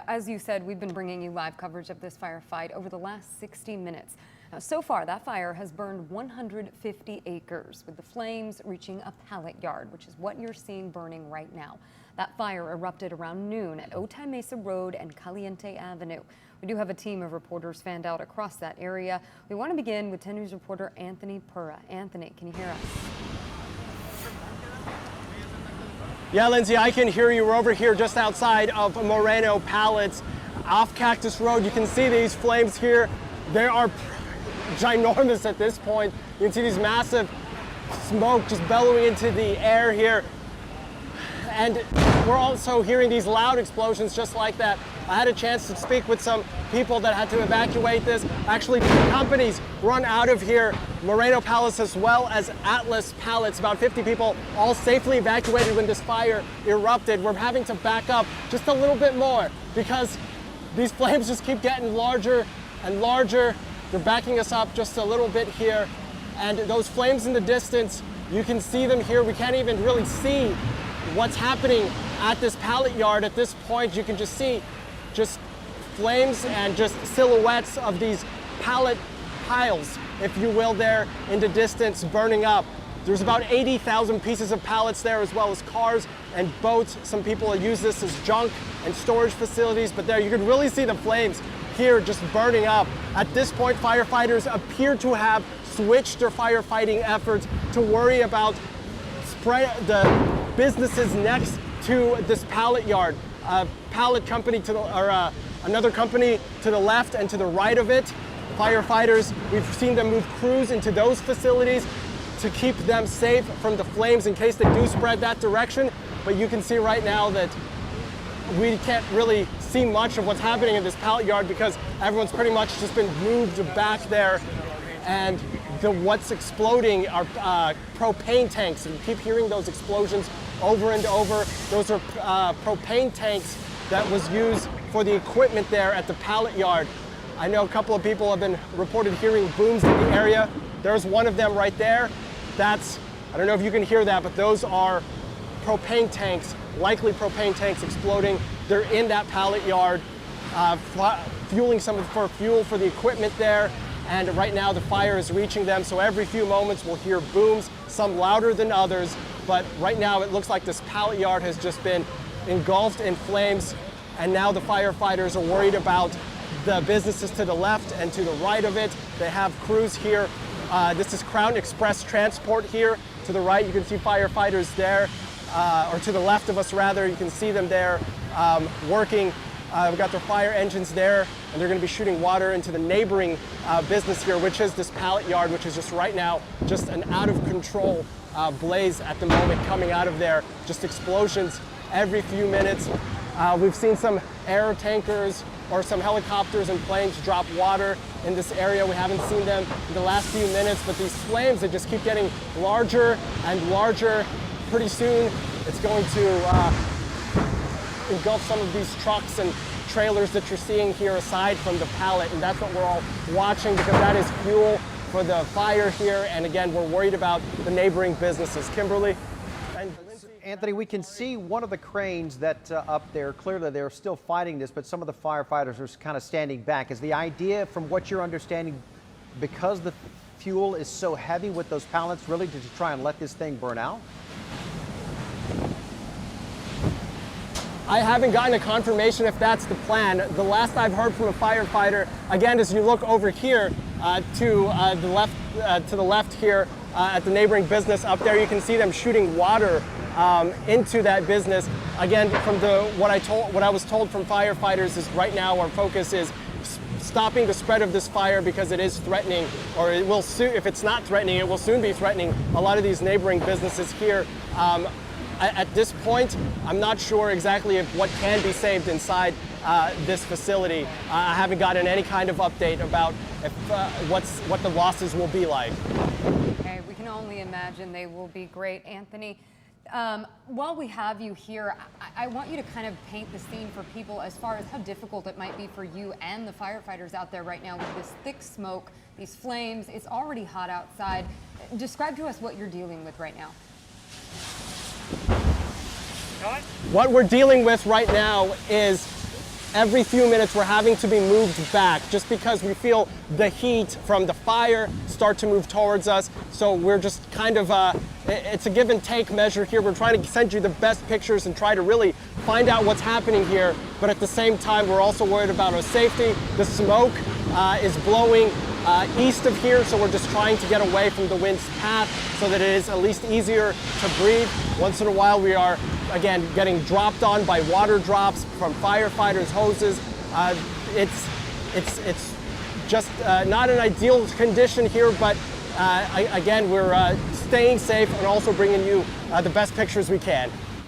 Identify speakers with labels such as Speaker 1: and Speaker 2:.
Speaker 1: as you said, we've been bringing you live coverage of this firefight over the last 60 minutes. Now, so far, that fire has burned 150 acres, with the flames reaching a pallet yard, which is what you're seeing burning right now. That fire erupted around noon at Otay Mesa Road and Caliente Avenue. We do have a team of reporters fanned out across that area. We want to begin with 10 News reporter Anthony Pura. Anthony, can you hear us?
Speaker 2: Yeah, Lindsay, I can hear you. We're over here just outside of Moreno Pallets off Cactus Road. You can see these flames here. They are ginormous at this point. You can see these massive smoke just bellowing into the air here. And we're also hearing these loud explosions just like that. I had a chance to speak with some people that had to evacuate this. Actually, 2 companies run out of here, Moreno Pallets as well as Atlas Pallets. About 50 people all safely evacuated when this fire erupted. We're having to back up just a little bit more because these flames just keep getting larger and larger. They're backing us up just a little bit here. And those flames in the distance, you can see them here. We can't even really see what's happening at this pallet yard. At this point, you can just see just flames and just silhouettes of these pallet piles, if you will, there in the distance burning up. There's about 80,000 pieces of pallets there, as well as cars and boats. Some people use this as junk and storage facilities, but there you can really see the flames here just burning up. At this point, firefighters appear to have switched their firefighting efforts to worry about the businesses next to this pallet yard. A pallet company to the, another company to the left and to the right of it. Firefighters, we've seen them move crews into those facilities to keep them safe from the flames in case they do spread that direction. But you can see right now that we can't really see much of what's happening in this pallet yard because everyone's pretty much just been moved back there. And what's exploding are propane tanks. And we keep hearing those explosions over and over. Those are propane tanks that was used for the equipment there at the pallet yard. I know a couple of people have been reported hearing booms in the area. There's one of them right there. That's, I don't know if you can hear that, but those are propane tanks, likely propane tanks exploding. They're in that pallet yard, fueling for fuel for the equipment there. And right now the fire is reaching them. So every few moments we'll hear booms, some louder than others. But right now it looks like this pallet yard has just been engulfed in flames. And now the firefighters are worried about the businesses to the left and to the right of it. They have crews here. This is Crown Express Transport here. To the right, you can see firefighters there, or to the left of us rather, you can see them there working. We've got their fire engines there, and they're going to be shooting water into the neighboring business here, which is this pallet yard, which is just right now just an out of control blaze at the moment coming out of there. Just explosions every few minutes. We've seen some air tankers or some helicopters and planes drop water in this area. We haven't seen them in the last few minutes, but these flames, they just keep getting larger and larger. Pretty soon, it's going to engulf some of these trucks and trailers that you're seeing here aside from the pallet, and that's what we're all watching because that is fuel for the fire here. And again, we're worried about the neighboring businesses. Kimberly and Lindsay.
Speaker 3: Anthony, we can see one of the cranes that up there. Clearly, they're still fighting this, but some of the firefighters are kind of standing back. Is the idea, from what you're understanding, because the fuel is so heavy with those pallets, really to try and let this thing burn out?
Speaker 2: I haven't gotten a confirmation if that's the plan. The last I've heard from a firefighter, again, as you look over here to the left here at the neighboring business up there, you can see them shooting water into that business. Again, from what I was told from firefighters is right now our focus is stopping the spread of this fire because it is threatening, or it will soon. If it's not threatening, it will soon be threatening a lot of these neighboring businesses here. At this point, I'm not sure exactly what can be saved inside this facility. I haven't gotten any kind of update about what the losses will be like.
Speaker 1: Okay, we can only imagine they will be great. Anthony, while we have you here, I want you to kind of paint the scene for people as far as how difficult it might be for you and the firefighters out there right now with this thick smoke, these flames. It's already hot outside. Describe to us what you're dealing with right now.
Speaker 2: What we're dealing with right now is every few minutes we're having to be moved back just because we feel the heat from the fire start to move towards us. So we're just kind of, it's a give and take measure here. We're trying to send you the best pictures and try to really find out what's happening here. But at the same time, we're also worried about our safety. The smoke is blowing east of here, so we're just trying to get away from the wind's path so that it is at least easier to breathe. Once in a while we are, again, getting dropped on by water drops from firefighters' hoses. It's just not an ideal condition here, but again, we're staying safe and also bringing you the best pictures we can.